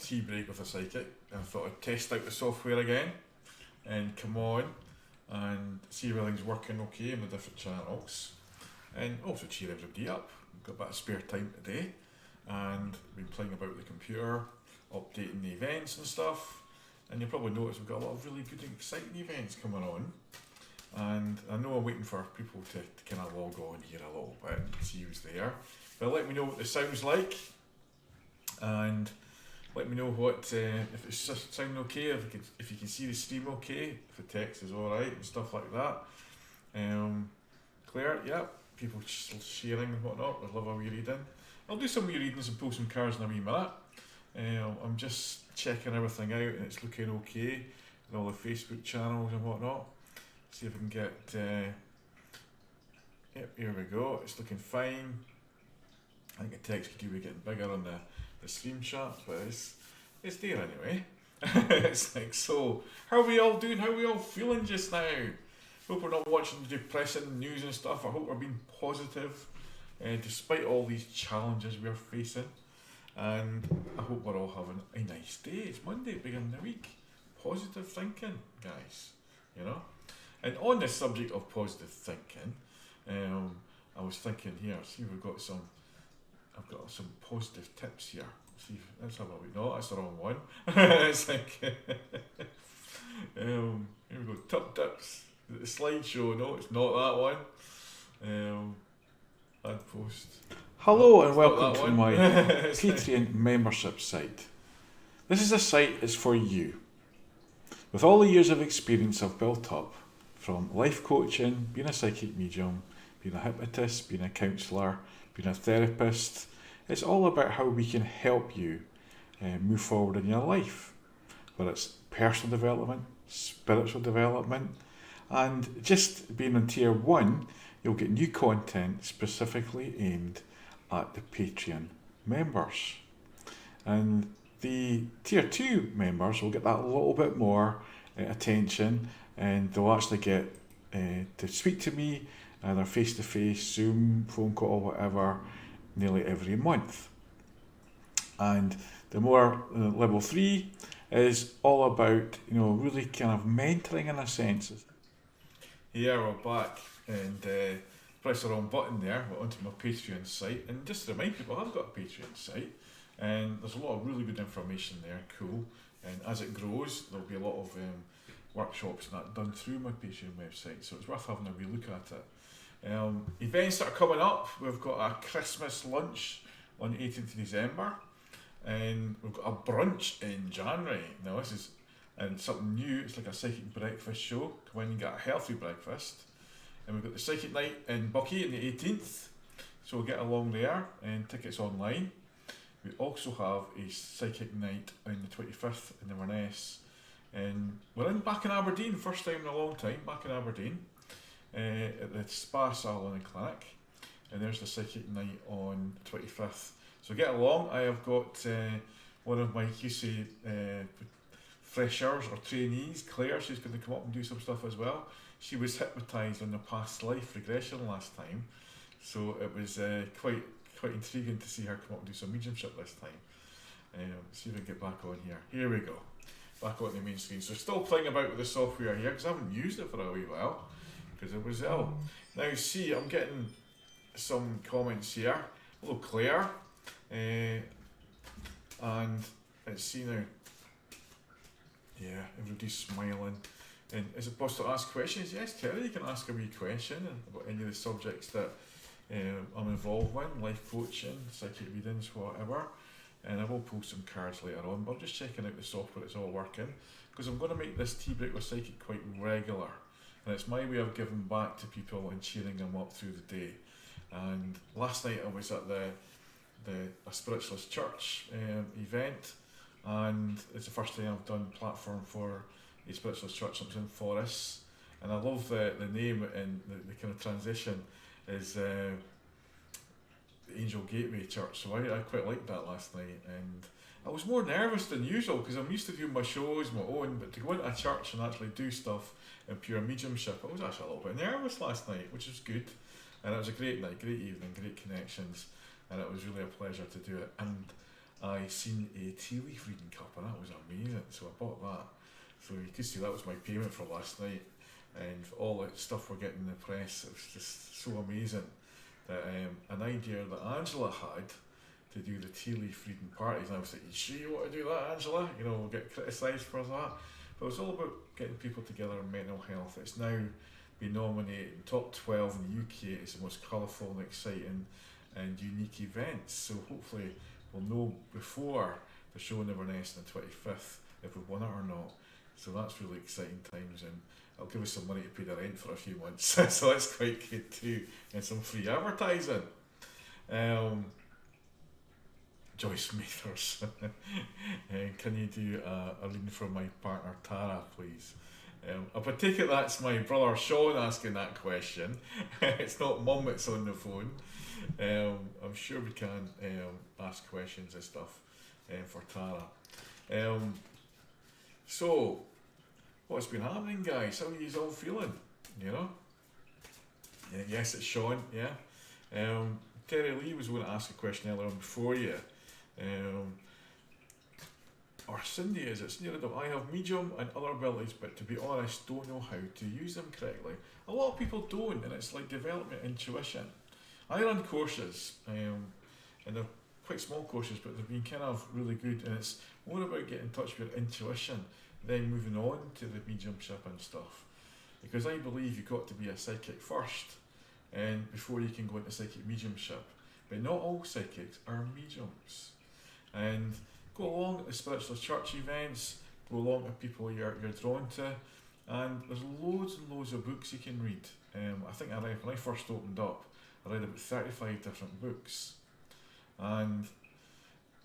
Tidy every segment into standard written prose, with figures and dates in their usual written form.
tea break with a psychic. I thought I'd test out the software again and come on and see if everything's working okay in the different channels, and also cheer everybody up. We've got a bit of spare time today, and been playing about with the computer, updating the events and stuff. And you'll probably notice we've got a lot of really good and exciting events coming on. And I know I'm waiting for people to kind of log on here a little bit and see who's there. But let me know what this sounds like, and let me know what if it's just sounding okay, if you can see the stream okay, if the text is alright and stuff like that. Claire, yeah, people sharing and whatnot. I love a wee reading. I'll do some wee readings and pull some cards in a wee minute. I'm just checking everything out and it's looking okay with all the Facebook channels and whatnot. See if we can get. Yep, here we go. It's looking fine. I think the text could do with getting bigger on the stream chat, but it's there anyway. It's like, so how are we all doing? How are we all feeling just now? Hope we're not watching the depressing news and stuff. I hope we're being positive despite all these challenges we're facing. And I hope we're all having a nice day. It's Monday, beginning of the week. Positive thinking, guys. You know? And on the subject of positive thinking, I was thinking here, see, I've got some positive tips here. See, let's have a wee. No, that's the wrong one. It's like, here we go, top tips. The slideshow, no, it's not that one. I'd post. Hello No, and welcome to one. my Patreon membership site. This is a site that's for you. With all the years of experience I've built up, from life coaching, being a psychic medium, being a hypnotist, being a counsellor, being a therapist, it's all about how we can help you move forward in your life. Whether it's personal development, spiritual development, and just being on tier 1, you'll get new content specifically aimed at the Patreon members. And the tier 2 members will get that a little bit more attention, and they'll actually get to speak to me either face to face, Zoom, phone call, whatever, nearly every month. And the more level 3 is all about, really kind of mentoring in a sense. Yeah, we're back, and press the wrong button there. We're onto my Patreon site, and just to remind people, I've got a Patreon site, and there's a lot of really good information there. Cool. And as it grows, there'll be a lot of workshops and that done through my Patreon website, so it's worth having a wee look at it. Events that are coming up, we've got a Christmas lunch on 18th of December, and we've got a brunch in January. Now this is something new. It's like a psychic breakfast show. Come in and get a healthy breakfast. And we've got the psychic night in Bucky on the 18th, so we'll get along there, and tickets online. We also have a psychic night on the 25th in Inverness, and we're back in Aberdeen, first time in a long time, back in Aberdeen, at the Spa Salon and Clinic, and there's the psychic night on the 25th. So get along. I have got one of my QC freshers or trainees, Claire. She's going to come up and do some stuff as well. She was hypnotised on the past life regression last time, so it was quite intriguing to see her come up and do some mediumship this time. See if we can get back on here. Here we go. Back on the main screen. So still playing about with the software here because I haven't used it for a wee while because it was ill. Now see, I'm getting some comments here. Hello Claire. And let's see now. Yeah, everybody's smiling. And is it possible to ask questions? Yes, Terry, you can ask a wee question about any of the subjects that I'm involved with, life coaching, psychic readings, whatever. And I will pull some cards later on, but I'm just checking out the software, it's all working, because I'm going to make this tea break with psychic quite regular. And it's my way of giving back to people and cheering them up through the day. And last night I was at a Spiritualist Church event, and it's the first time I've done platform for a Spiritualist Church. I was in Forest, and I love the name and the kind of transition is Angel Gateway Church, so I quite liked that last night, and I was more nervous than usual because I'm used to doing my shows, my own, but to go into a church and actually do stuff in pure mediumship, I was actually a little bit nervous last night, which was good, and it was a great night, great evening, great connections, and it was really a pleasure to do it. And I seen a tea leaf reading cup, and that was amazing. So I bought that. So you could see that was my payment for last night, and for all the stuff we're getting in the press. It was just so amazing that an idea that Angela had to do the tea leaf reading parties, and I was like, "You sure you want to do that, Angela? You know, we'll get criticised for that." But it's all about getting people together in mental health. It's now been nominated in top 12 in the UK as the most colourful and exciting and unique events. So hopefully we'll know before the show in Inverness on the 25th if we've won it or not. So that's really exciting times, and it'll give us some money to pay the rent for a few months. So that's quite good too, and some free advertising. Joyce Mathers, can you do a reading from my partner Tara, please? I take it that's my brother Sean asking that question. It's not Mum that's on the phone. I'm sure we can ask questions and stuff for Tara. So, what's been happening, guys? How are you all feeling? You know? Yes, it's Sean, yeah. Terry Lee was going to ask a question earlier on before you. Or Cindy is, it's near enough. I have medium and other abilities, but to be honest, don't know how to use them correctly. A lot of people don't, and it's like development intuition. I run courses, and they're quite small courses, but they've been kind of really good, and it's more about getting in touch with your intuition, then moving on to the mediumship and stuff. Because I believe you've got to be a psychic first, and before you can go into psychic mediumship. But not all psychics are mediums. And go along at the spiritual church events, go along to people you're drawn to, and there's loads and loads of books you can read. I think when I first opened up, I read about 35 different books, and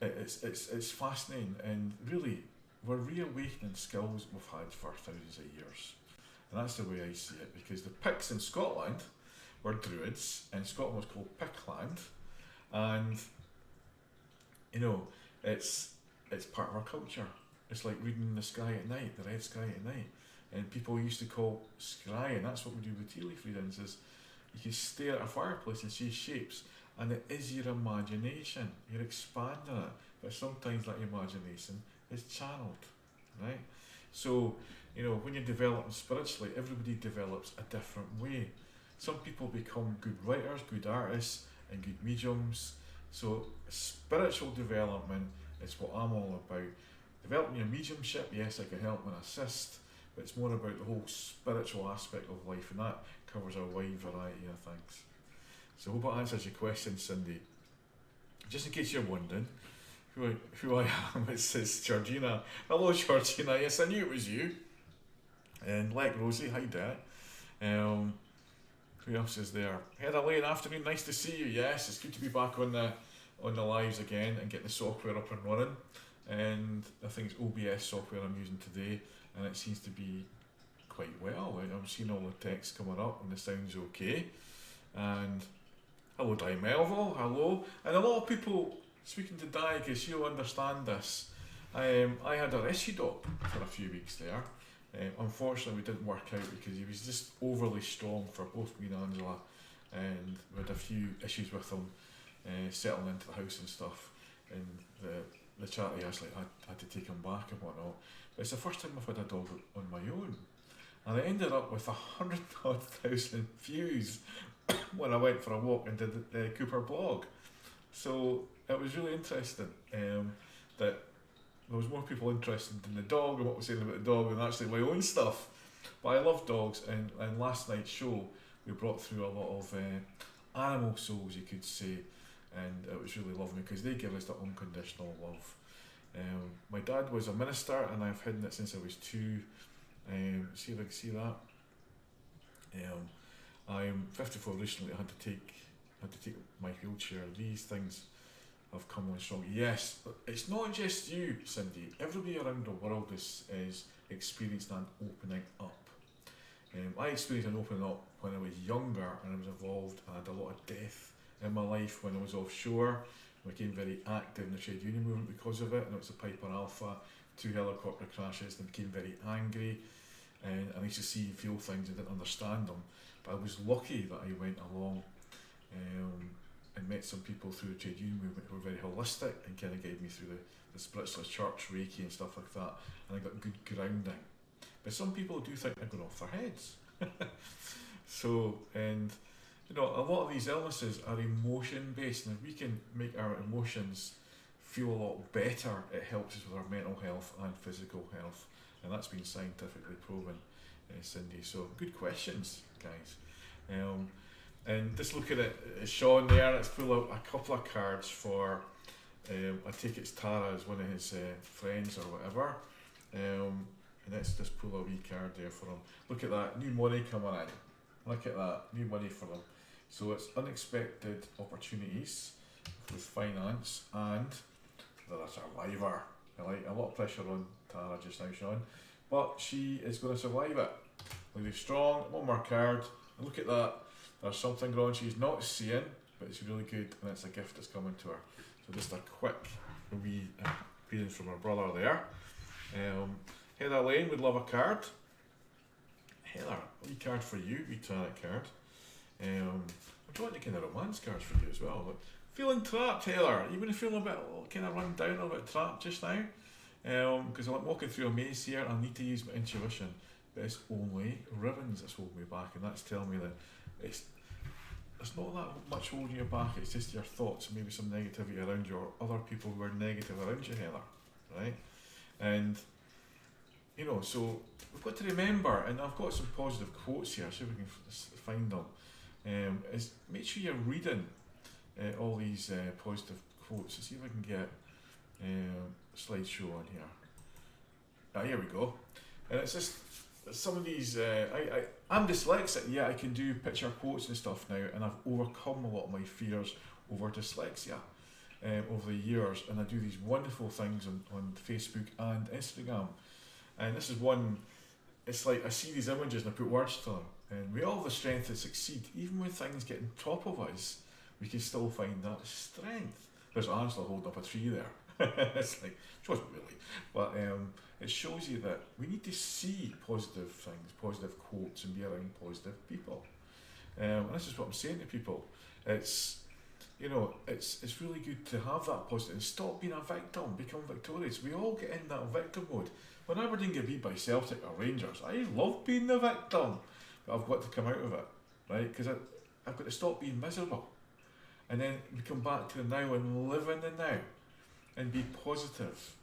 it's fascinating, and really we're reawakening skills we've had for thousands of years, and that's the way I see it. Because the Picts in Scotland were Druids, and Scotland was called Pictland, and you know it's part of our culture. It's like reading the sky at night, the red sky at night. And people used to call scry, and that's what we do with tea leaf readings, is you can stare at a fireplace and see shapes, and it is your imagination. You're expanding it, but sometimes that imagination is channeled, right? So, you know, when you're developing spiritually, everybody develops a different way. Some people become good writers, good artists, and good mediums. So spiritual development is what I'm all about. Developing your mediumship, yes, I can help and assist, but it's more about the whole spiritual aspect of life, and that covers a wide variety of things. So I hope that answers your question, Cindy. Just in case you're wondering who I am, it's Georgina. Hello, Georgina. Yes, I knew it was you. And like Rosie, hi Derek. Who else is there? Heather Lane, afternoon. Nice to see you. Yes, it's good to be back on the lives again and getting the software up and running. And I think it's OBS software I'm using today, and it seems to be quite well. I'm seeing all the text coming up, and the sound's okay. And hello, Di Melville. Hello. And a lot of people speaking to Di, because she'll understand this. I had a rescue dog for a few weeks there. Unfortunately, we didn't work out because he was just overly strong for both me and Angela, and we had a few issues with him settling into the house and stuff. And the charity actually had to take him back and whatnot. But it's the first time I've had a dog on my own, and I ended up with 100,000 views when I went for a walk and did the Cooper blog. So it was really interesting that there was more people interested in the dog and what was saying about the dog than actually my own stuff. But I love dogs, and last night's show we brought through a lot of animal souls, you could say, and it was really lovely because they give us that unconditional love. My dad was a minister, and I've hidden it since I was 2. See if I can see that. I'm 54 recently. I had to take my wheelchair. These things have come on strong. Yes, but it's not just you, Cindy. Everybody around the world is experiencing an opening up. I experienced an opening up when I was younger and I was involved. I had a lot of death in my life when I was offshore. I became very active in the trade union movement because of it, and it was the Piper Alpha, 2 helicopter crashes, and I became very angry. And I used to see and feel things and didn't understand them. But I was lucky that I went along. and met some people through the trade union movement who were very holistic and kind of guided me through the spiritual church, Reiki and stuff like that, and I got good grounding. But some people do think they're going off their heads. So, and you know, a lot of these illnesses are emotion based, and if we can make our emotions feel a lot better, it helps us with our mental health and physical health, and that's been scientifically proven, Cindy. So, good questions, guys. And just looking at Sean there, let's pull out a couple of cards for, I take it's Tara as one of his friends or whatever. And let's just pull a wee card there for him. Look at that, new money coming in. Look at that, new money for him. So it's unexpected opportunities with finance, and they're a survivor. I like a lot of pressure on Tara just now, Sean. But she is going to survive it. Really strong, one more card. And look at that. There's something going on she's not seeing, but it's really good, and it's a gift that's coming to her. So just a quick wee appearance from her brother there. Heather Lane would love a card. Heather, a wee card for you, wee tarot card. I'm trying to kind of romance cards for you as well. But feeling trapped, Heather. Are you going to feel a bit kind of run down, a little bit trapped just now? Because I'm walking through a maze here, I need to use my intuition. But it's only ribbons that's holding me back, and that's telling me that it's not that much holding you back, it's just your thoughts and maybe some negativity around you, or other people who are negative around you, Heather, right? And you know, so we've got to remember, and I've got some positive quotes here, see if we can find them, is make sure you're reading all these positive quotes. Let's see if I can get a slideshow on here. Here we go. And it's just some of these, I'm dyslexic, yeah, I can do picture quotes and stuff now, and I've overcome a lot of my fears over dyslexia over the years, and I do these wonderful things on Facebook and Instagram. And this is one, it's like I see these images and I put words to them, and we all have the strength to succeed. Even when things get on top of us, we can still find that strength. There's Angela holding up a tree there. It's like, she wasn't really, but it shows you that we need to see positive things, positive quotes, and be around positive people. And this is what I'm saying to people. It's, you know, it's really good to have that positive and stop being a victim, become victorious. We all get in that victim mode. When Aberdeen get beat by Celtic or Rangers, I love being the victim, but I've got to come out of it, right? Because I've got to stop being miserable, and then we come back to the now and live in the now, and be positive.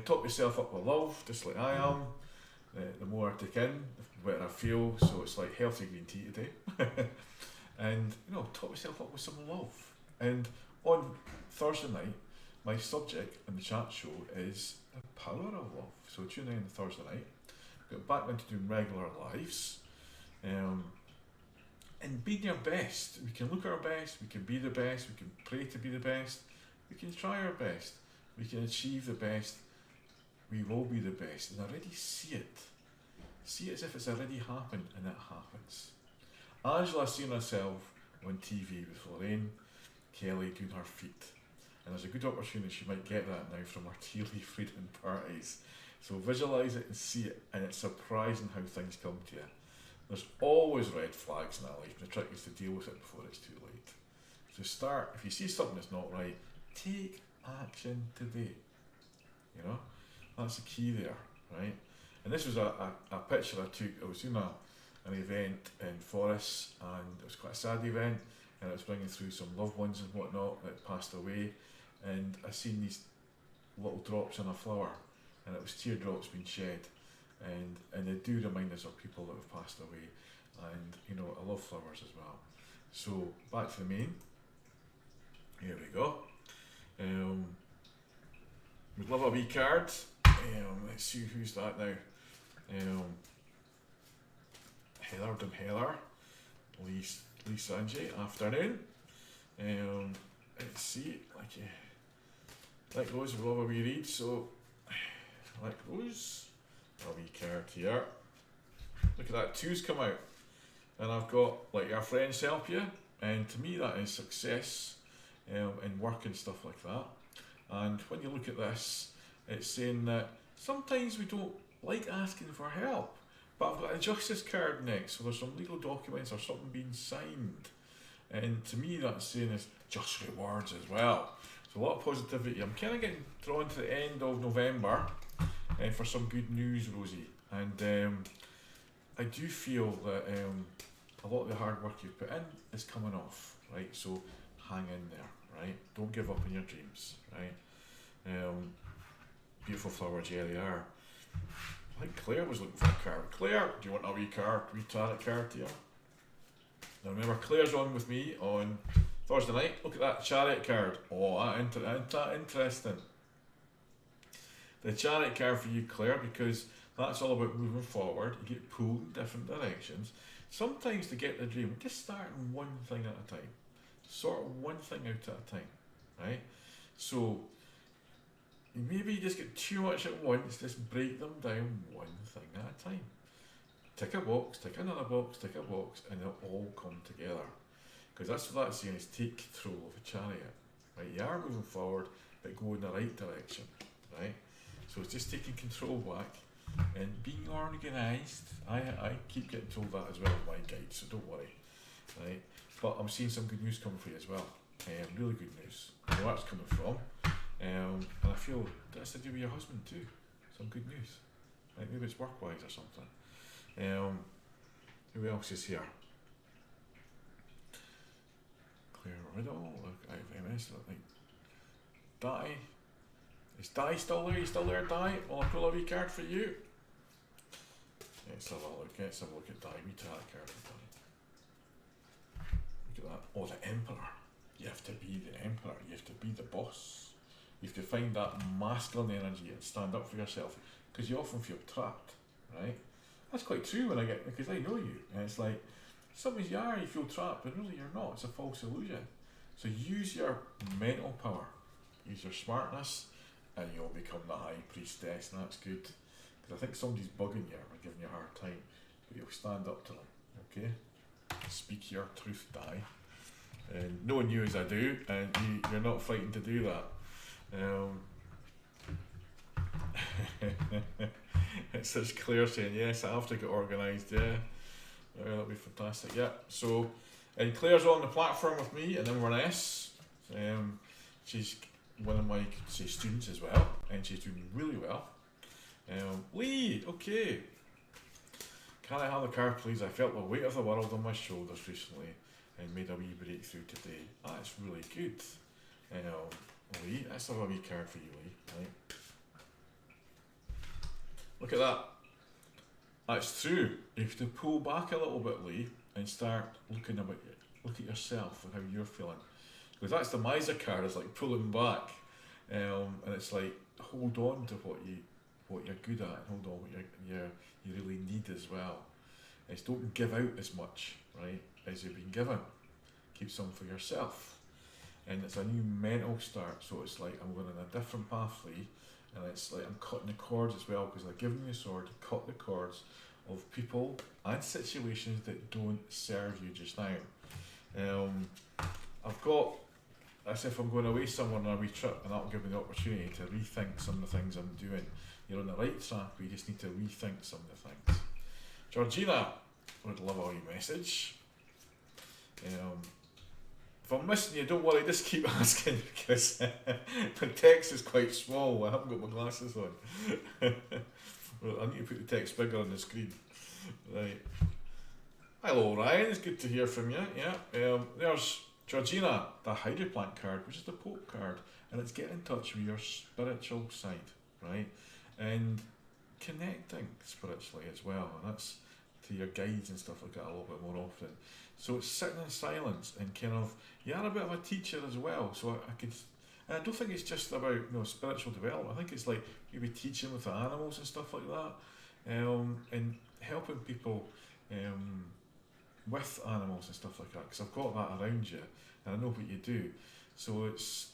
Top yourself up with love, just like I am. The more I take in, the better I feel. So it's like healthy green tea today. And you know, top yourself up with some love. And on Thursday night, my subject in the chat show is the power of love. So tune in Thursday night. Get back into doing regular lives. And being your best. We can look our best, we can be the best, we can pray to be the best, we can try our best, we can achieve the best, we will be the best, and already see it. See it as if it's already happened, and it happens. Angela seen herself on TV with Lorraine Kelly doing her feet, and there's a good opportunity she might get that now from her tea leaf reading parties. So visualise it and see it, and it's surprising how things come to you. There's always red flags in our life, and the trick is to deal with it before it's too late. So start, if you see something that's not right, take action today. You know, that's the key there, right? And this was a picture I took. I was doing an event in Forres, and it was quite a sad event, and I was bringing through some loved ones and whatnot that passed away, and I seen these little drops on a flower, and it was teardrops being shed. And they do remind us of people that have passed away, and you know, I love flowers as well. So back to the main. Here we go. We'd love a wee card. Let's see who's that now. Heather done Heather. Lisa Angie, afternoon. Let's see, like those, we love a wee read. So like those. A wee card here. Look at that, two's come out, and I've got like your friends help you, and to me that is success in work and stuff like that. And when you look at this, it's saying that sometimes we don't like asking for help, but I've got a justice card next, so there's some legal documents or something being signed, And to me, that's saying is just rewards as well. So a lot of positivity. I'm kind of getting drawn to the end of November for some good news, Rosie. And I do feel that a lot of the hard work you've put in is coming off, right? So hang in there, right? Don't give up on your dreams, right? Beautiful flowers, yeah, they are. I think Claire was looking for a card. Claire, do you want a wee card, wee tarot card here? Now remember, Claire's on with me on Thursday night. Look at that Chariot card. Oh, that interesting. The Chariot card for you, Claire, because that's all about moving forward. You get pulled in different directions. Sometimes to get the dream, just starting one thing at a time. Sort of one thing out at a time, right? So maybe you just get too much at once, just break them down one thing at a time. Tick a box, tick another box, tick a box, and they'll all come together. Because that's what that's saying, is take control of a chariot. Right? You are moving forward, but go in the right direction. Right? So it's just taking control back and being organised. I keep getting told that as well in my guide, so don't worry. Right? But I'm seeing some good news coming for you as well. Really good news. I know where it's coming from. And I feel that's to do with your husband too. Some good news. Right? Maybe it's work-wise or something. Who else is here? Claire Riddle, look, IFMS, like Di. Is Di still there? You still there, Di? Will I pull a wee card for you? Let's have a look. Let's have a look at Di. We tarot card for Di. Look at that. Oh, the Emperor. You have to be the Emperor. You have to be the boss. You have to find that masculine energy and stand up for yourself, because you often feel trapped, right? That's quite true when I get, because I know you, and it's like sometimes you feel trapped, but really you're not. It's a false illusion. So use your mental power, use your smartness, and you'll become the high priestess, and that's good. Because I think somebody's bugging you or giving you a hard time, but you'll stand up to them. Okay, speak your truth, Di. And knowing you as I do, and you're not frightened to do that. It's such Claire saying, yes, I have to get organised, yeah. That'll be fantastic, yeah. So, and Claire's on the platform with me in Inverness. She's one of my students as well, and she's doing really well. Lee, okay. Can I have the card, please? I felt the weight of the world on my shoulders recently and made a wee breakthrough today. That's really good. Lee, let's have a wee card for you, Lee. Right. Look at that. That's true. You have to pull back a little bit, Lee, and start looking about you. Look at yourself and how you're feeling. Because that's the miser card. It's like pulling back, and it's like hold on to what you're good at, and hold on what you really need as well. It's don't give out as much, right, as you've been given. Keep some for yourself. And it's a new mental start, so it's like I'm going on a different pathway, and it's like I'm cutting the cords as well, because I've given you a sword to cut the cords of people and situations that don't serve you just now. I've got, as if I'm going away somewhere on a wee trip, and that'll give me the opportunity to rethink some of the things I'm doing. You're on the right track, but you just need to rethink some of the things. Georgina would love a wee message. If I'm missing you, don't worry, just keep asking, because the text is quite small. I haven't got my glasses on. Well, I need to put the text bigger on the screen. Right. Hello, Ryan. It's good to hear from you. Yeah. There's Georgina, the Hydroplant card, which is the Pope card, and it's getting in touch with your spiritual side, right? And connecting spiritually as well, and that's to your guides and stuff like that a little bit more often. So it's sitting in silence and kind of, you are a bit of a teacher as well, so I could, and I don't think it's just about spiritual development. I think it's like maybe teaching with the animals and stuff like that, and helping people with animals and stuff like that, because I've got that around you and I know what you do. So it's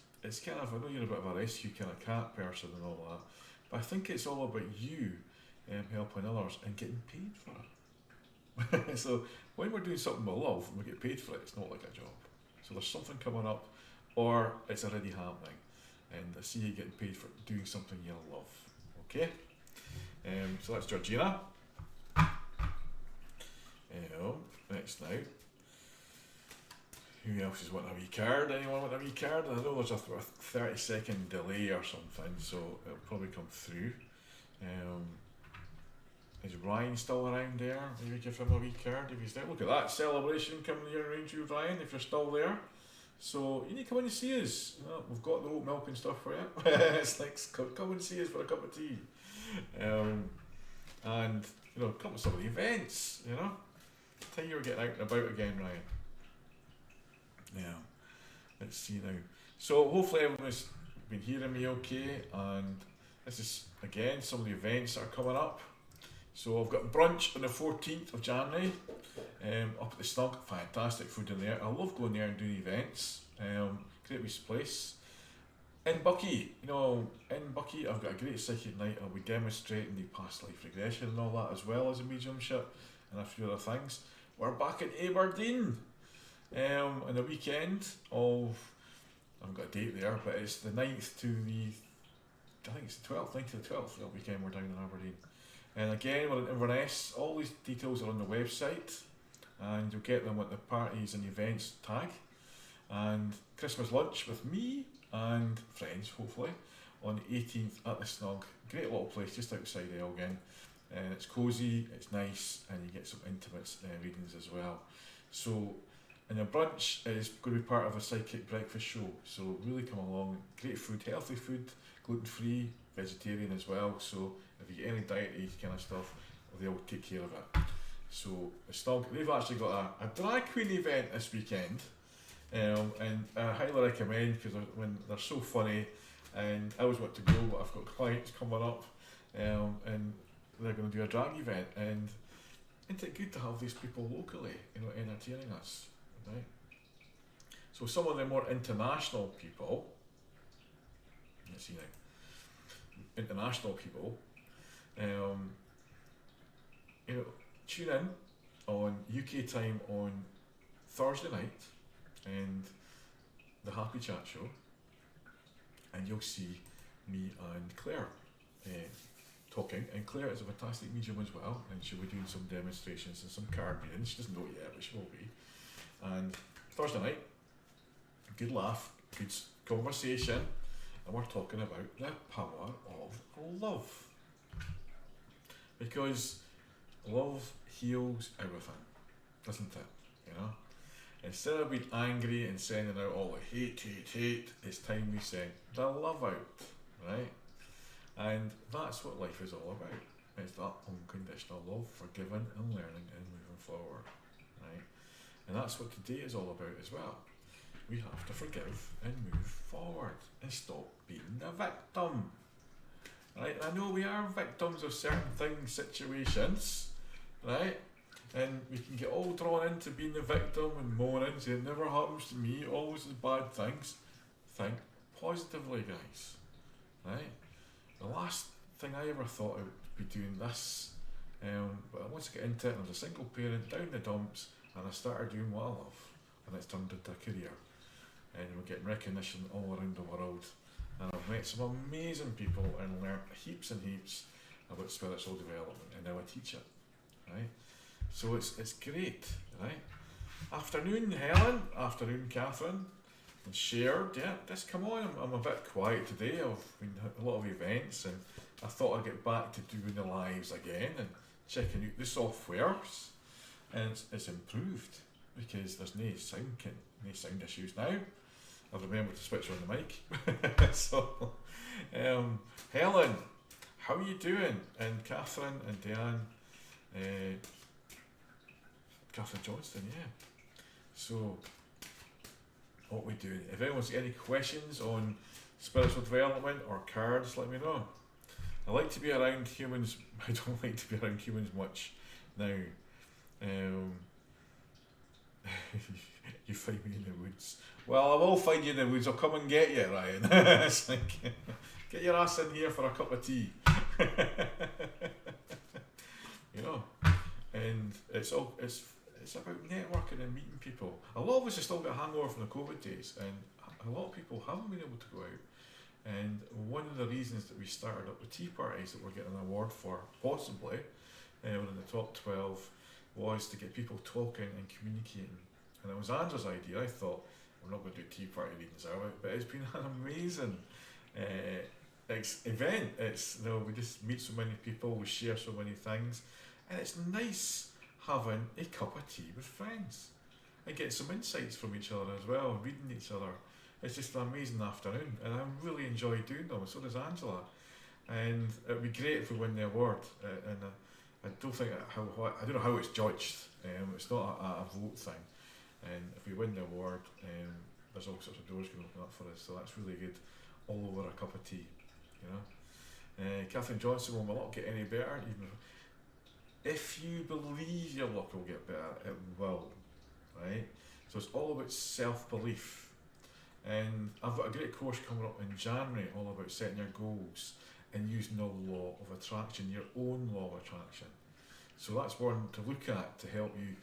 kind of, I know you're a bit of a rescue kind of cat person and all that, but I think it's all about you helping others and getting paid for it. So when we're doing something we love and we get paid for it, it's not like a job. So there's something coming up, or it's already happening, and I see you getting paid for doing something you love. Okay, so that's Georgina. Next now, Who else is wanting a wee card? Anyone want a wee card? I know there's a 30-second delay or something, so it'll probably come through. Is Ryan still around there? Maybe give him a wee card if he's there. Look at that celebration coming here around you, Ryan, if you're still there. So you need to come in and see us. You know, we've got the oat milk and stuff for you. It's like, come and see us for a cup of tea. And, you know, come to some of the events, you know. Tell you were getting out and about again, Ryan. Yeah. Let's see now. So hopefully everyone's been hearing me okay, and this is, again, some of the events that are coming up. So I've got brunch on the 14th of January, up at the Snug. Fantastic food in there. I love going there and doing events. Great wee place. In Bucky, I've got a great psychic night. I'll be demonstrating the past life regression and all that, as well as a mediumship and a few other things. We're back in Aberdeen on the weekend of, I haven't got a date there, but it's the 9th to the, I think it's the 12th, 9th to the 12th, that weekend we're down in Aberdeen. And again, we're in Inverness. All these details are on the website, and you'll get them with the parties and events tag. And Christmas lunch with me and friends, hopefully, on the 18th at the Snug. Great little place just outside Elgin. And it's cosy, it's nice, and you get some intimate readings as well. So, and the brunch is going to be part of a psychic breakfast show. So really come along. Great food, healthy food, gluten-free, vegetarian as well. So if you get any dietary kind of stuff, they'll take care of it. So the Snug, they've actually got a drag queen event this weekend, and I highly recommend, because when they're so funny, and I always want to go, but I've got clients coming up, and they're going to do a drag event, and isn't it good to have these people locally, entertaining us, right? So some of the more international people, let's see now, international people, tune in on UK time on Thursday night and the Happy Chat show, and you'll see me and Claire talking. And Claire is a fantastic medium as well, and she'll be doing some demonstrations and some card readings. She doesn't know it yet, but she will be. And Thursday night, good laugh, good conversation, and we're talking about the power of love, because love heals everything, doesn't it? Instead of being angry and sending out all the hate, it's time we send the love out, right? And that's what life is all about. It's that unconditional love, forgiving and learning and moving forward, right? And that's what today is all about as well. We have to forgive and move forward and stop being the victim, right? I know we are victims of certain things, situations, right? And we can get all drawn into being the victim and moaning, saying it never happens to me, always is bad things. Think positively, guys, right? The last thing I ever thought I would be doing this, but once I get into it, I was a single parent, down the dumps, and I started doing what I love, and it's turned into a career. And we're getting recognition all around the world. And I've met some amazing people and learned heaps and heaps about spiritual development, and now I teach it, right? So it's great, right? Afternoon, Helen. Afternoon, Catherine. And shared, yeah, just come on. I'm a bit quiet today. I've been at a lot of events, and I thought I'd get back to doing the lives again and checking out the softwares. And it's improved because there's no sound issues now. I've remembered to switch on the mic. So, Helen, how are you doing? And Catherine and Diane, Catherine Johnston, yeah. So, what we doing? If anyone's got any questions on spiritual development or cards, let me know. I like to be around humans. I don't like to be around humans much now. You find me in the woods. Well, I will find you in the woods. I'll come and get you, Ryan. It's like, get your ass in here for a cup of tea. And it's about networking and meeting people. A lot of us have still got a hangover from the COVID days, and a lot of people haven't been able to go out. And one of the reasons that we started up the tea parties that we're getting an award for, possibly, within the top 12, was to get people talking and communicating And it was Andrew's idea. I thought, we're not going to do tea party readings, are we? But it's been an amazing event. It's, we just meet so many people, we share so many things, and it's nice having a cup of tea with friends and get some insights from each other as well, reading each other. It's just an amazing afternoon, and I really enjoy doing them. So does Angela, and it would be great if we win the award. And I don't think I don't know how it's judged. It's not a vote thing, and if we win the award, there's all sorts of doors going to open up for us. So that's really good. All over a cup of tea, Catherine Johnson will not get any better. Even if you believe your luck will get better, it will, right? So it's all about self-belief. And I've got a great course coming up in January all about setting your goals and using the law of attraction, your own law of attraction. So that's one to look at to help you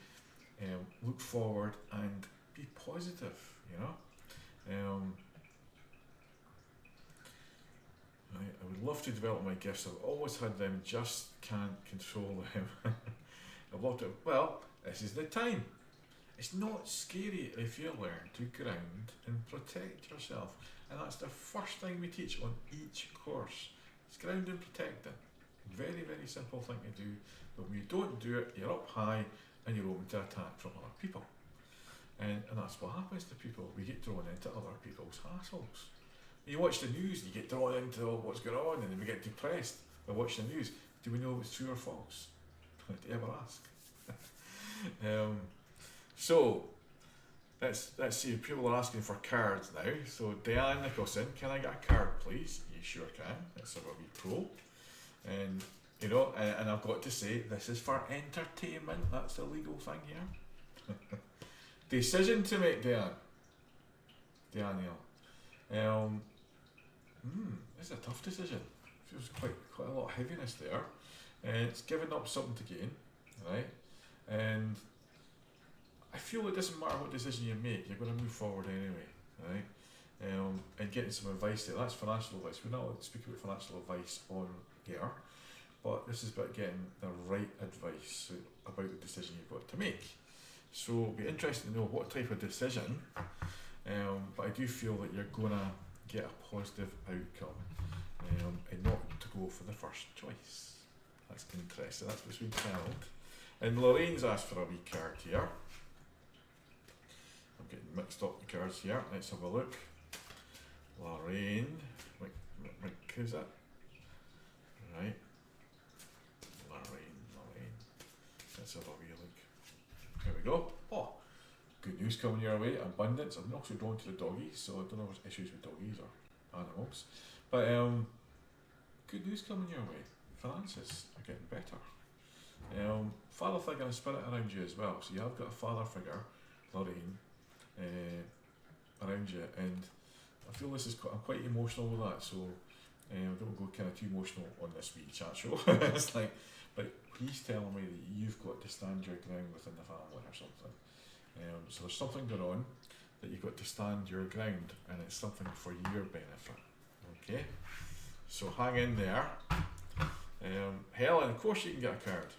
look forward and be positive, I would love to develop my gifts. I've always had them, just can't control them. I've loved it. Well, this is the time. It's not scary if you learn to ground and protect yourself. And that's the first thing we teach on each course. It's ground and protecting. Very, very simple thing to do. But when you don't do it, you're up high and you're open to attack from other people. And that's what happens to people. We get drawn into other people's hassles. You watch the news, you get drawn into what's going on, and then we get depressed by watching the news. Do we know if it's true or false? Do you ever ask? So let's see. People are asking for cards now. So Diane Nicholson, can I get a card, please? You sure can. Let's have a wee pull. And and I've got to say, this is for entertainment. That's the legal thing here. Decision to make, Diane. Danielle. It's a tough decision. Feels quite a lot of heaviness there. And it's giving up something to gain, right? And I feel it doesn't matter what decision you make, you're going to move forward anyway, right? And getting some advice there. That's financial advice. We're not speaking about financial advice on here, but this is about getting the right advice about the decision you've got to make. So it'll be interesting to know what type of decision, but I do feel that you're going to get a positive outcome, and not to go for the first choice. That's interesting. That's what's been held. And Lorraine's asked for a wee card here. I'm getting mixed up the cards here. Let's have a look. Lorraine, who's that? Right. Lorraine. Let's have a wee look. Here we go. Oh, good news coming your way. Abundance. I'm also drawn to the doggies, so I don't know if there's issues with doggies or animals. But good news coming your way. Finances are getting better. Father figure and spirit around you as well. So you have got a father figure, Lorraine, around you, and I feel this is I'm quite emotional with that. So don't go kind of too emotional on this wee chat show. It's like, but he's telling me that you've got to stand your ground within the family or something. So there's something going on that you've got to stand your ground, and it's something for your benefit. Okay, so hang in there. Helen, of course you can get a card.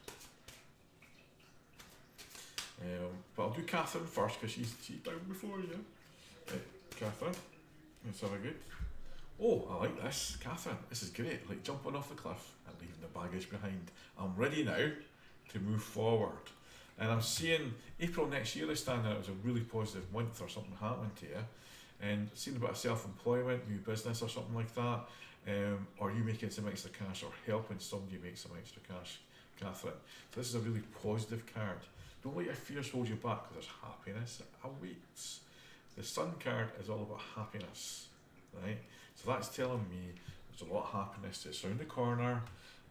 But I'll do Catherine first because she's down before you. Catherine, let's have a good. Oh, I like this, Catherine. This is great. Like jumping off the cliff and leaving the baggage behind. I'm ready now to move forward. And I'm seeing April next year this time, that it was a really positive month or something happening to you. And seeing a bit of self-employment, new business or something like that. Or you making some extra cash or helping somebody make some extra cash, Catherine. So this is a really positive card. Don't let your fears hold you back because there's happiness that awaits. The Sun card is all about happiness, right? So that's telling me there's a lot of happiness that's around the corner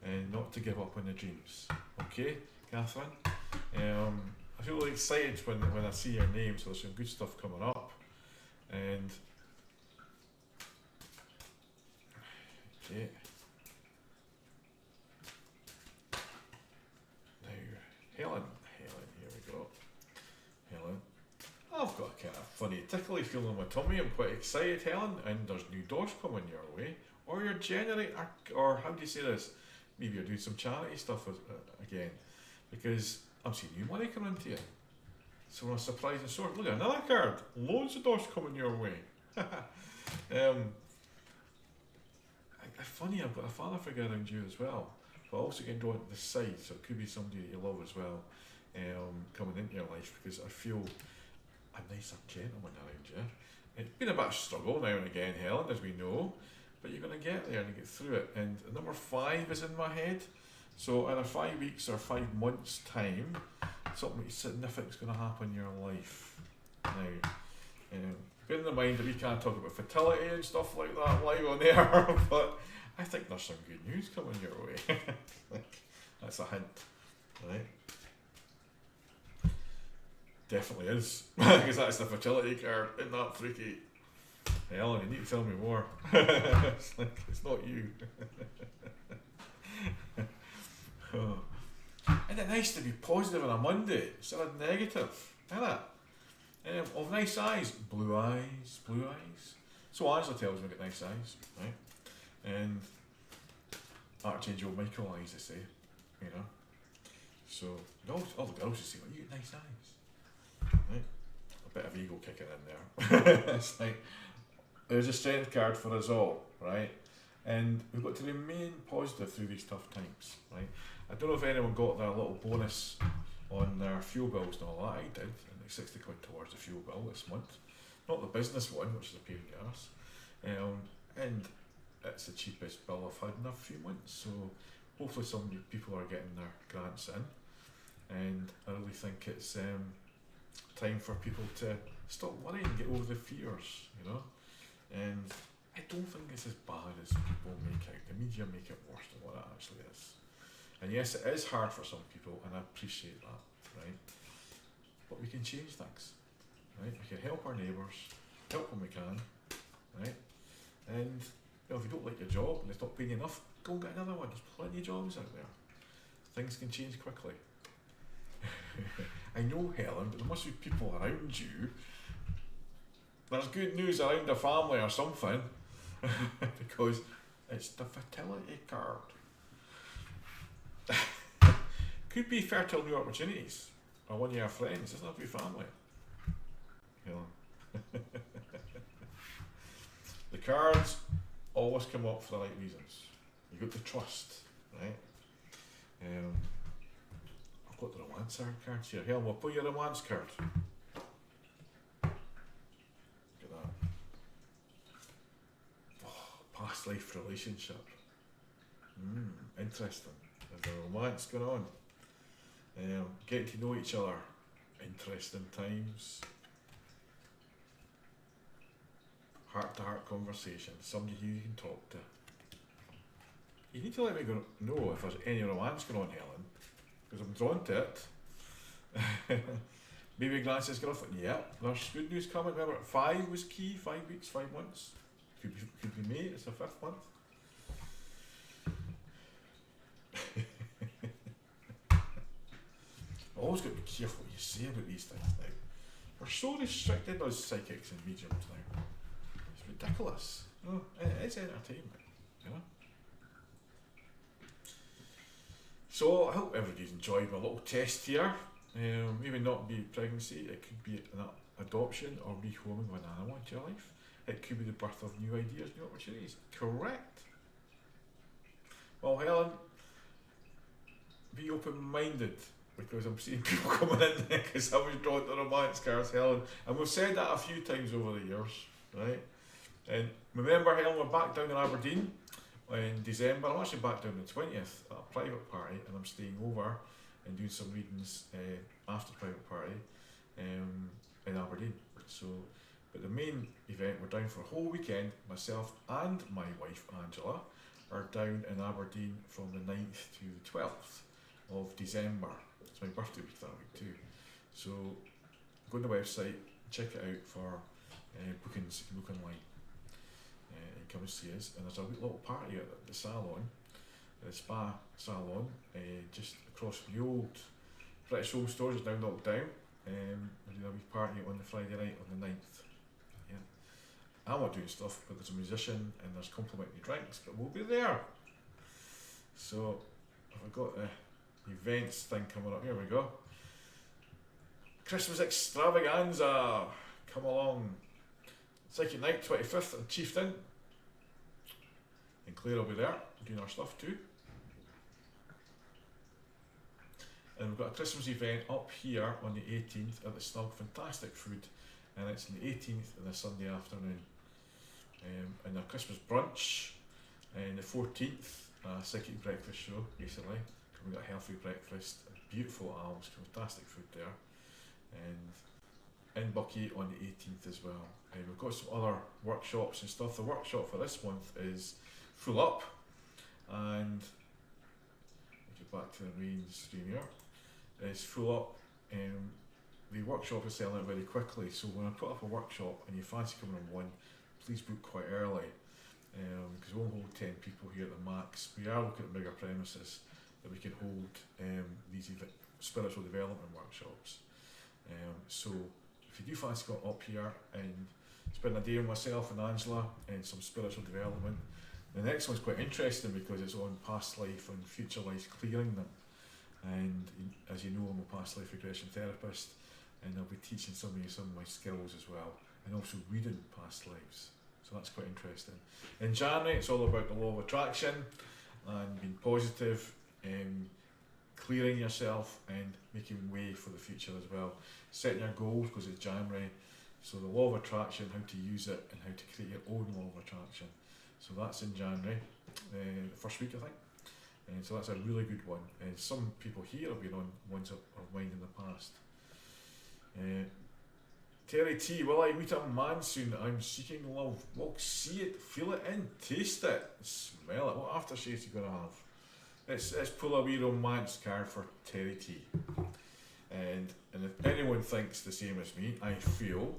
and not to give up on the dreams. Okay, Catherine? I feel really excited when I see your name, so there's some good stuff coming up. And okay. Now, Helen, here we go. Helen. I've got a kind of funny tickly feeling in my tummy. I'm quite excited, Helen, and there's new doors coming your way. Or you're generating, or how do you say this? Maybe you're doing some charity stuff again, because I'm seeing new money coming into you. So on a surprising sort, look at another card. Loads of doors coming your way. Funny, I've got a father figure around you as well, but also getting drawn to the side, so it could be somebody that you love as well, coming into your life, because I feel a nicer gentleman around you. It's been a bit of a struggle now and again, Helen, as we know, but you're going to get there and get through it. And number 5 is in my head, so in a 5 weeks or 5 months time, something significant is going to happen in your life. Now, bearing in mind that we can't talk about fertility and stuff like that live on air, but I think there's some good news coming your way. That's a hint, right? Definitely is, because that's the fertility card. Isn't that freaky? Helen, you need to tell me more. It's like, it's not you. Oh. Isn't it nice to be positive on a Monday instead of negative? Isn't it? Of nice eyes, blue eyes, blue eyes. So Angela tells me I've got nice eyes, right? And Archangel Michael eyes, they say, you know. So all the girls just say, well, you got nice eyes, right? A bit of ego kicking in there. It's like, there's a strength card for us all, right? And we've got to remain positive through these tough times, right? I don't know if anyone got their little bonus on their fuel bills and all that. I did, and like 60 quid towards the fuel bill this month. Not the business one, which is a pain in the arse. And it's the cheapest bill I've had in a few months, so hopefully some people are getting their grants in. And I really think it's time for people to stop worrying, get over the fears, you know. And I don't think it's as bad as people make out. The media make it worse than what it actually is. And yes, it is hard for some people, and I appreciate that, right? But we can change things, right? We can help our neighbours, help when we can, right? And you know, if you don't like your job and it's not paying you enough, go and get another one. There's plenty of jobs out there. Things can change quickly. I know, Helen, but there must be people around you. There's good news around the family or something, because it's the fertility card. Could be fertile new opportunities, or one of your friends. Doesn't have to be family. You know. The cards always come up for the right reasons. You got to trust, right? I've got the romance cards here. Helen, we'll put your romance card. Look at that. Oh, past life relationship. Interesting. There's a romance going on. Getting to know each other. Interesting times. Heart-to-heart conversation. Somebody who you can talk to. You need to let me know if there's any romance going on, Helen, because I'm drawn to it. Baby glances girl. Yeah, there's good news coming. Remember, 5 was key. 5 weeks, 5 months. Could be May. It's the 5th month. Always got to be careful what you say about these things now. We're so restricted as psychics and mediums now. It's ridiculous. No, it is entertainment, you know. So I hope everybody's enjoyed my little test here. Maybe not be pregnancy, it could be an adoption or rehoming of an animal into your life. It could be the birth of new ideas, new opportunities. Correct. Well, Helen, be open-minded, because I'm seeing people coming in there because I was drawn to romance cards, Helen. And we've said that a few times over the years, right? And remember, Helen, we're back down in Aberdeen in December. I'm actually back down the 20th at a private party, and I'm staying over and doing some readings after the private party in Aberdeen. So, but the main event, we're down for a whole weekend. Myself and my wife, Angela, are down in Aberdeen from the 9th to the 12th of December. It's my birthday week that week too. So go on the website, check it out for bookings. You can book online and come and see us. And there's a wee little party at the salon, the spa salon, just across from the old British Home Stores. It's now knocked down. We're doing a wee party on the Friday night on the 9th. Yeah. I'm not doing stuff, but there's a musician and there's complimentary drinks, but we'll be there. So I've got the events thing coming up. Here we go. Christmas extravaganza. Come along. Psychic Night 25th in Chieftain. And Claire will be there doing our stuff too. And we've got a Christmas event up here on the 18th at the Snug. Fantastic food. And it's on the 18th on a Sunday afternoon. And a Christmas brunch. And the 14th, psychic breakfast show, basically. We've got a healthy breakfast, beautiful owls, fantastic food there. And in Bucky on the 18th as well. And we've got some other workshops and stuff. The workshop for this month is Full Up. And I'll get back to the main stream here. It's Full Up. The workshop is selling out very quickly, so when I put up a workshop and you fancy coming on one, please book quite early, because we'll hold 10 people here at the max. We are looking at bigger premises that we can hold these spiritual development workshops. So if you do fancy going up here and spend a day with myself and Angela and some spiritual development, the next one's quite interesting because it's on past life and future life, clearing them. And as you know, I'm a past life regression therapist, and I'll be teaching some of my skills as well, and also reading past lives. So that's quite interesting. In January, it's all about the law of attraction and being positive, clearing yourself and making way for the future as well. Setting your goals, because it's January. So the law of attraction, how to use it and how to create your own law of attraction. So that's in January, the first week I think. And so that's a really good one. And some people here have been on ones of mine in the past. Terry T, will I meet a man soon? I'm seeking love. Well, see it, feel it in, taste it, smell it. What aftershave are you going to have? Let's pull a wee romance card for Terry T. And if anyone thinks the same as me, I feel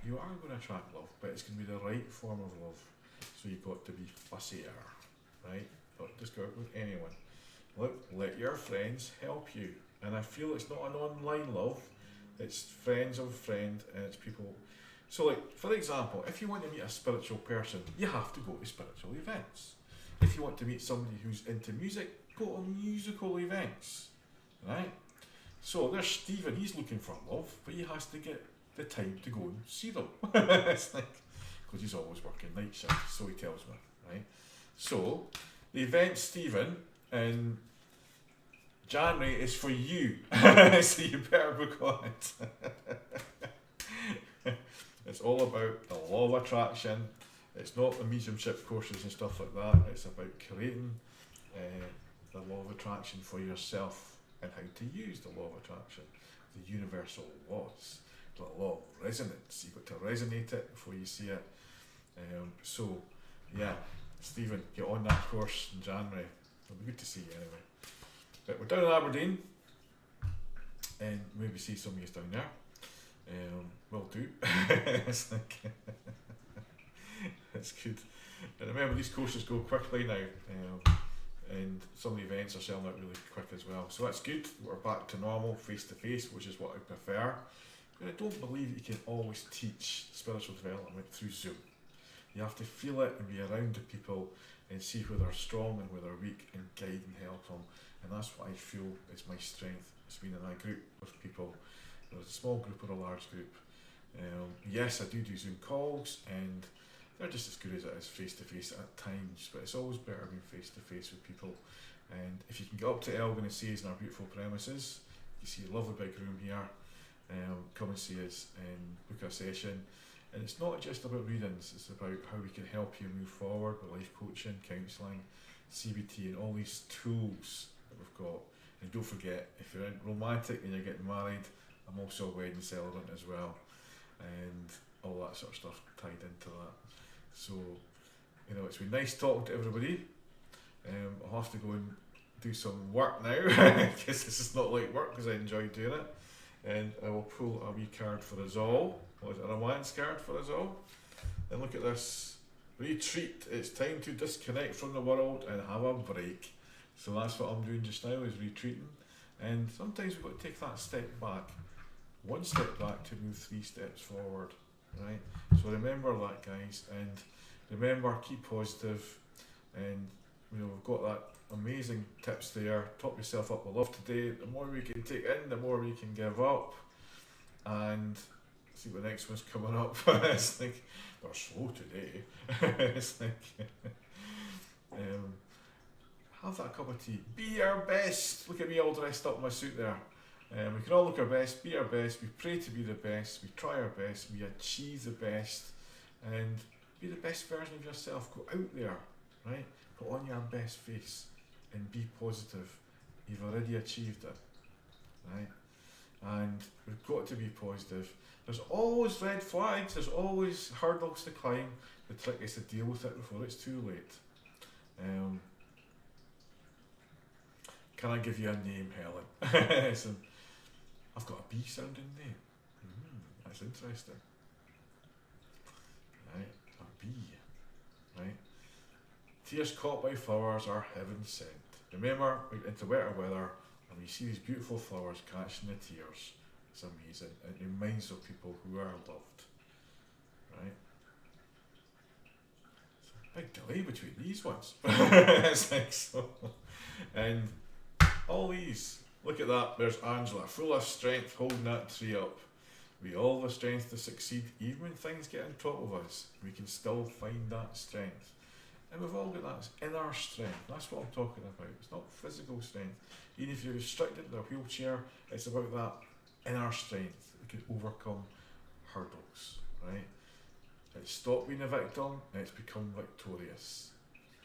you are going to attract love, but it's going to be the right form of love. So you've got to be fussier, right? Not just go out with anyone. Look, let your friends help you. And I feel it's not an online love, it's friends of a friend, and it's people. So like, for example, if you want to meet a spiritual person, you have to go to spiritual events. If you want to meet somebody who's into music, go to musical events, right? So there's Stephen, he's looking for love, but he has to get the time to go and see them. It's like, because he's always working night shift, so he tells me, right? So the event, Stephen, in January is for you, so you better book on it. It's all about the law of attraction. It's not the mediumship courses and stuff like that. It's about creating the law of attraction for yourself and how to use the law of attraction, the universal laws, the law of resonance. You've got to resonate it before you see it. So, yeah, Stephen, get on that course in January. It'll be good to see you anyway. But we're down in Aberdeen, and maybe see some of you down there. Will do. It's like it's good. And remember, these courses go quickly now, and some of the events are selling out really quick as well. So that's good. We're back to normal, face to face, which is what I prefer. But I don't believe you can always teach spiritual development through Zoom. You have to feel it and be around the people and see where they're strong and where they're weak and guide and help them. And that's what I feel is my strength. It's being in a group with people, whether it's a small group or a large group. Yes, I do Zoom calls, and they're just as good as it is face to face at times, but it's always better being face to face with people. And if you can get up to Elgin and see us in our beautiful premises, you see a lovely big room here, come and see us and book a session. And it's not just about readings, it's about how we can help you move forward with life coaching, counselling, CBT, and all these tools that we've got. And don't forget, if you're romantic and you're getting married, I'm also a wedding celebrant as well, and all that sort of stuff tied into that. So, you know, it's been nice talking to everybody. I'll have to go and do some work now, because this is not like work, because I enjoy doing it. And I will pull a wee card for us all. What is it, a romance card for us all? And look at this. Retreat. It's time to disconnect from the world and have a break. So that's what I'm doing just now, is retreating. And sometimes we've got to take that step back. One step back to move 3 steps forward. Right? So remember that, guys. And remember, keep positive. And you know, we've got that amazing tips there. Top yourself up with love today. The more we can take in, the more we can give up. and see what the next one's coming up. It's like, they're slow today. It's like, have that cup of tea. Be our best. Look at me all dressed up in my suit there. We can all look our best, be our best, we pray to be the best, we try our best, we achieve the best, and be the best version of yourself. Go out there, right? Put on your best face and be positive. You've already achieved it, right? And we've got to be positive. There's always red flags, there's always hurdles to climb. The trick is to deal with it before it's too late. Can I give you a name, Helen? So, I've got a B sounding name. That's interesting. Right, a B. Right. Tears caught by flowers are heaven sent. Remember, we get into wetter weather and we see these beautiful flowers catching the tears. It's amazing. It reminds us of people who are loved. Right? It's a big delay between these ones. It's like so. And all these. Look at that, there's Angela, full of strength, holding that tree up. We all have strength to succeed, even when things get on top of us. We can still find that strength. And we've all got that inner strength. That's what I'm talking about. It's not physical strength. Even if you're restricted in a wheelchair, it's about that inner strength that can overcome hurdles, right? It's stopped being a victim and it's become victorious.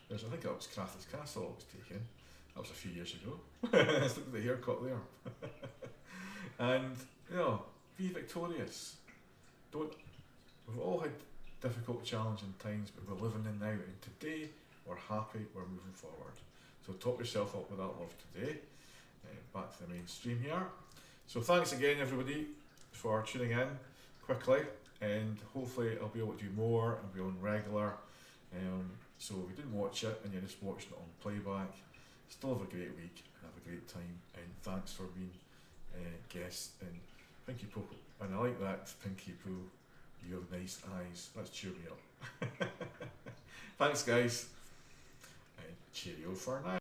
I think that was Crathy's Castle I was taking. That was a few years ago. Let's look at the haircut there. And, be victorious. We've all had difficult, challenging times, but we're living in now. And today, we're happy, we're moving forward. So top yourself up with that love today. Back to the main stream here. So thanks again, everybody, for tuning in quickly. And hopefully I'll be able to do more and be on regular. So if you didn't watch it and you're just watching it on playback, still have a great week and have a great time, and thanks for being guests. And Pinky Poo, and I like that, Pinky Poo, you have nice eyes, let's cheer me up. Thanks guys, and cheerio for now.